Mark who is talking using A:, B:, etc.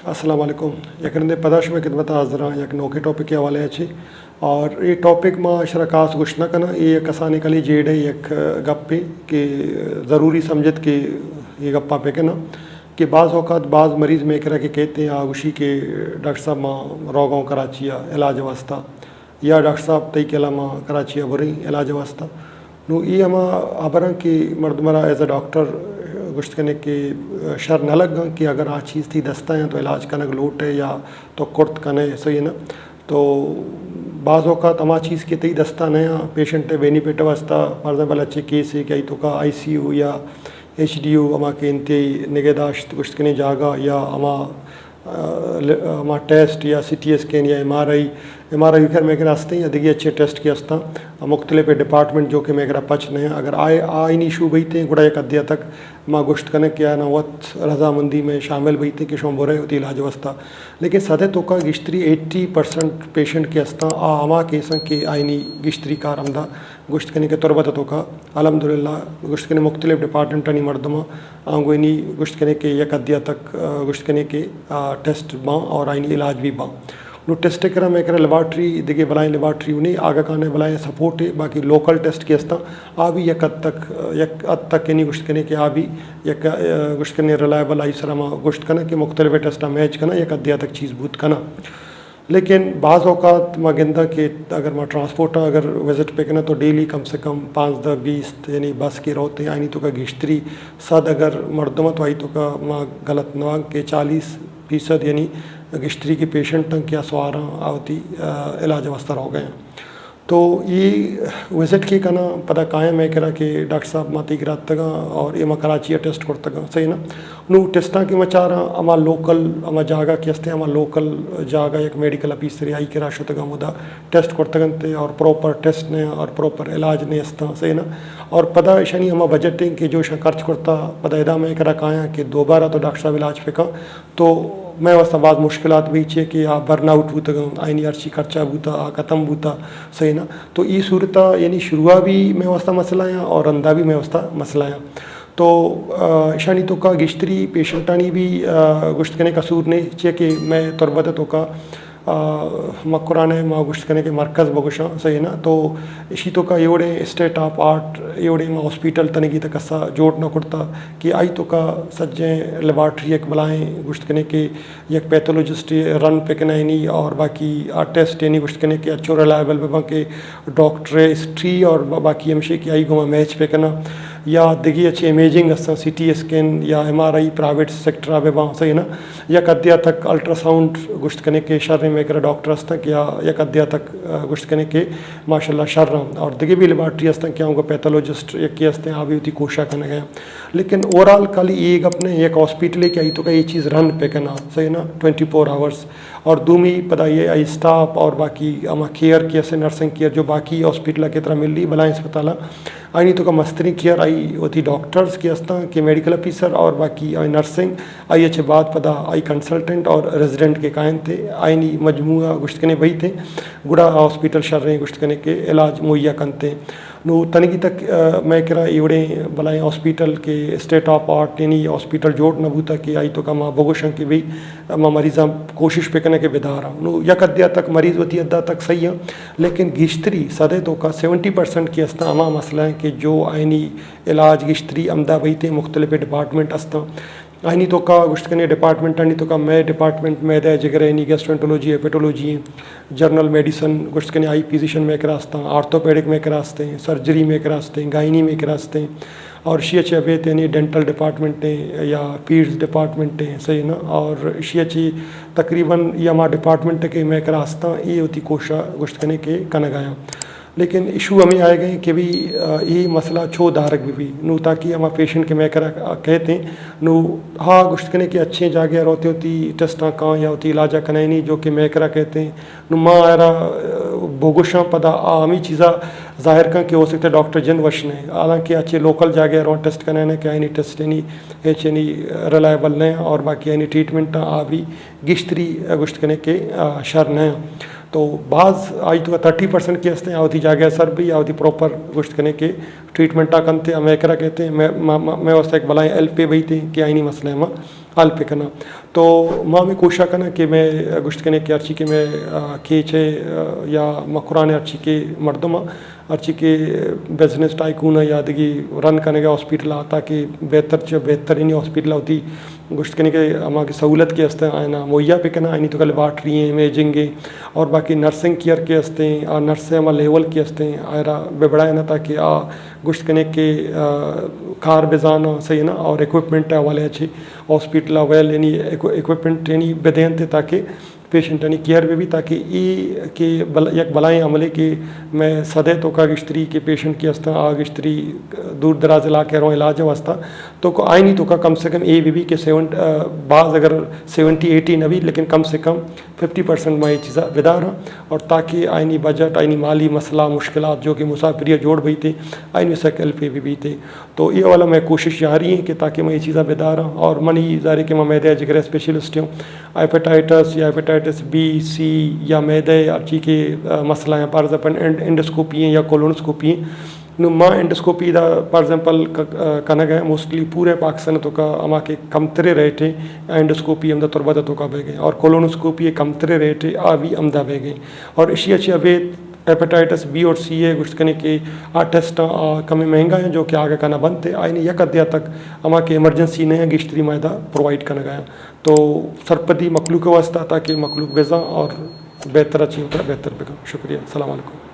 A: अस्सलाम वालेकुम यकरंदे पदाश में खिदमत हाज़रा एक नौके टॉपिक के हवाले अच्छी और ये टॉपिक में अशरा खास कुछ न करना ये कसानी कली जेड है एक गप्पे कि ज़रूरी समझत कि ये गप्पा पे कहना कि बाज़ औक़ात बाज़ मरीज़ में करा के कहते हैं आगुशी के डॉक्टर साहब माँ रोगाओं कराची इलाज वास्ता या डॉक्टर साहब तई के माँ कराची बुरी इलाज वास्ता नो ये हम आबरा कि मर्दमरा एज अ डॉक्टर गुश्त करने के शर न लग कि अगर आ चीज़ थी दस्ता है तो इलाज कनक लोट है या तो कुर्त कने सही है ना तो बाज़ औक़ात अमा चीज़ के तई दस्ता नया पेशेंट बेनीफिट वास्ता फॉर एग्जाम्पल अच्छे केस है कि तो का ICU या HDU अमा के इंते निगहदाश्त गुश्त करने जागा या अमा टेस्ट या CT स्कैन या MRI खैर मेरे रास्ते या देखिए अच्छे टेस्ट के अस्ता मुख्तलिफ डिपार्टमेंट जो कि मेरा पच नहीं अगर आए नहीं शू बई थे गुड़ा एक अद्या तक माँ गुश्त कने क्या ना वत रजामंदी में शामिल बई थे कि शो बुरे होती इलाज वस्ता लेकिन सदे तो का गिश्तरी 80% पेशेंट के अस्ता आमा केसन के आईनी गिश्तरी कार आमदा गुश्त कने के तुरबत तो का अल्हम्दुलिल्लाह गुश्त कने मुख्तलिफ डिपार्टमेंट नहीं मर्दमा आंगोनी गुश्त कने के एक अद्या तक गुश्त कने के टेस्ट बाँ और आईनी इलाज भी बाँ नो टेस्ट करा मैं करा लेबार्ट्री देखिए बलाएं लेबार्ट्री उन्हें आगा काने बलाएं सपोर्ट है बाकी लोकल टेस्ट के अस्ता आ भी एक हद तक यानी गुश्त करने के आ भी एक गुश्त करने रिलायबल आई सरमा गुश्त करना कि मुख्तलिफ टेस्टा मैच करना एक अद्या तक चीज़ बूत करना लेकिन बाज़ औक़ात माँ गेंदा के अगर माँ ट्रांसपोर्ट अगर विज़िट पे करना तो डेली कम से कम 5-10-20 यानी बस के रोते आईनी तो का गिश्तरी सद अगर मर्दमा तो आई तो का माँ गलत नवा के 40% यानी गिश्तरी के पेशेंट तक क्या सवार आवती इलाज वास्ता हो गए तो ये विज़िट की करना पता कायम है करा कि डॉक्टर साहब माती गिरात तक और ये कराची टेस्ट करता सही ना नु टेस्टा के मचा रहा अमा लोकल अमा जागा के अस्ते अमा लोकल जागा एक मेडिकल ऑफिसर आई के राशो तक मुदा टेस्ट करते और प्रॉपर टेस्ट ने और प्रॉपर इलाज ने अस्ता सही ना और पता शनि अमा बजटिंग के जो खर्च करता पता इदा में करा काया कि दोबारा तो डॉक्टर साहब इलाज पे का तो मैं वास्ता बाद मुश्किलात भी छे कि आ बर्नआउट बूता आईनी अर्ची खर्चा बूता आ ख़त्म बूता सही ना तो ये सूरत यानी शुरुआ भी मैं वास्ता मसला है और अंदा भी मैं वास्ता मसला है तो शानी तो का गिश्तरी पेशेंटानी भी गुश्त करने कसूर नहीं चे कि मैं तुरबत तो का मकुराने माँ गुश्त करने के मरकज़ बगुशा सही ना तो इसी तो का एवड़े स्टेट ऑफ आर्ट एवड़े माँ हॉस्पिटल तनगी तक असा जोड़ न करता कि आई तो का सज्जे लेबार्ट्री एक बुलाएँ गुश्त करने के एक पैथोलॉजिस्ट रन पे कना नहीं और बाकी टेस्ट यानी गुश्त करने के अच्छो रिलायबल पे बाकी डॉक्टर हिस्ट्री और बाकी हमशे की आई गुमा मैच पे कना या देखिए अच्छी इमेजिंग असा CT स्कैन या MRI प्राइवेट सेक्टर आवे वहाँ सही ना या अद्या तक अल्ट्रासाउंड गुश्त करने के शर्र में कर डॉक्टर हस्तक या एक अद्या तक गुश्त करने के माशाल्लाह शर्र और देखिए भी लेबार्ट्री हस्तक क्या होगा पैथोलॉजिस्ट एक के हस्ते आवी होती कोशा करने गए लेकिन ओवरऑल खाली एक अपने एक हॉस्पिटल के आई तो का ये चीज़ रन पे करना सही ना 24 आवर्स और दूमी पता ये आई स्टाफ और बाकी अमा केयर की ऐसे नर्सिंग केयर जो बाकी हॉस्पिटल की तरह मिल रही भला अस्पताल आई नहीं तो का मस्तरी केयर आई होती डॉक्टर्स की हस्ता कि मेडिकल ऑफिसर और बाकी आई नर्सिंग आई अच्छे बात पता आई कंसल्टेंट और रेजिडेंट के कायम थे आई नहीं मजमूआ गुश्त करने बही थे गुड़ा हॉस्पिटल शर्रें गुश्त करने के इलाज मुहैया करते नो तनगी तक मैं करा एवड़े भलाई हॉस्पिटल के स्टेट ऑफ आर्ट यानी हॉस्पिटल जोड़ न बूता कि आई तो का माँ बगोशं की भी माँ मरीज़ा कोशिश पे करने के बेदार नो यक अद्या तक मरीज़ होती अद्दा तक सही है लेकिन गिश्तरी सदे तो का 70% की अस्ता अमा मसला है कि जो आईनी इलाज गिश्तरी अमदा बही थे मुख्तलिफ डिपार्टमेंट अस्ता आईनी तो का गुश्त करने डिपार्टमेंट आनी तो का मैं डिपार्टमेंट में दे जिगर यानी गैस्ट्रोएंटरोलॉजी हेपेटोलॉजी जर्नल मेडिसिन गुश्त करने आई फिजिशियन में करास्ता आर्थोपेडिक में करास्ते हैं सर्जरी में करास्ते हैं गायनी में करास्ते हैं और शी अवेत यानी डेंटल डिपार्टमेंट हैं या पीड्स डिपार्टमेंट हैं सही ना और शी तकरीबन या माँ डिपार्टमेंट के मैं करास्ता ये होती कोशा गुश्त करने के कनगाया लेकिन इशू हमें आए गए कि भी ये मसला छो धारक भी नू ताकि हम पेशेंट के मैं करा कहते हैं नू हाँ गुश्त करने के अच्छे जागे रोते होती टेस्टा कहाँ या होती इलाजा कनाई नहीं जो कि मैं करा कहते हैं नू माँ आरा बोगुशा पदा आमी चीज़ा जाहिर का कि हो सकता है डॉक्टर जिन वश ने हालांकि अच्छे लोकल जागे रो टेस्ट कराने के यानी टेस्ट यानी एच यानी रिलायबल ने और बाकी यानी ट्रीटमेंट आवी गिश्तरी गुश्त करने के शर ने तो बाज़ आज तो 30% के हस्ते आवती जागे सर भी आवती प्रॉपर गुश्त करने के ट्रीटमेंटा कंते मैं करा कहते हैं मैं वास्ते एक भलाई एल पे बही थी कि आई नहीं मसले में हल पे करना। तो माँ में कोशा करना कि मैं गुश्त करने की अर्ची के मैं केचे या मकुरान अर्ची के मर्दमा अर्ची के बिजनेस टाइकून यादगी रन करने का हॉस्पिटल ताकि बेहतर इन हॉस्पिटल होती गुश्त करने के हमारी सहूलत के हस्ते आना मुहैया पे करना आनी तो कल लैबॉर्ट्री हैं इमेजिंग और बाकी नर्सिंग केयर के हस्ते और नर्स हमारे लेवल के हस्ते आयरा बेबड़ा ना ताकि गुश्त करने के कार बेजाना सही है ना और इक्विपमेंट वाले अच्छी हॉस्पिटल वेल यानी इक्विपमेंट यानी बेदेन थे ताकि पेशेंट यानी केयर में भी ताकि ई के एक बलाएँ अमले के मैं सदे तो का गिश्तरी के पेशेंट की हस्ता आ गिश्तरी दूर दराज इलाके रो इलाज वास्ता तो को आई नहीं तो का कम से कम ए भी के 7 अगर 70-80 न भी लेकिन कम से कम 50% में ये चीज़ा विदा रहा और ताकि आइनी बजट आइनी माली मसला मुश्किलात जो कि मुसाफिर जोड़ भी थे आइनी सकल पे भी थे तो ये वाला मैं कोशिश जारी है कि ताकि मैं ये चीज़ा विदा रहा और मन ही जारी कि मैं मैदे जिगर स्पेशलिस्ट हूँ हेपेटाइटिस या हेपेटाइटिस बी सी या मैदे अर्ची के मसला हैं फॉर एग्जाम्पल एंडोस्कोपी हैं या कोलोनोस्कोपी हैं माँ एंडोस्कोपी दा फॉर एग्जाम्पल कनक है मोस्टली पूरे पाकिस्तान तो का अमा के कमतरे रहे थे एंडोस्कोपी अमदा तुरबत तो का बह गए और कोलोनोस्कोपी कमतरे रहे थे आवी अमदा बह गए और इसी अच्छी अवेद हेपेटाइटिस बी और सी है गुश्त करने के टेस्ट कमी महंगा है जो कि आगे करना बंद थे आईने यक अध्या तक अमा के इमरजेंसी ने गिश्तरी मायदा प्रोवाइड करना गया तो सरपदी मखलूक वास्ता ताकि मखलूक बेजा और बेहतर अच्छी होता है बेहतर बेगा शुक्रिया अस्सलाम वालेकुम।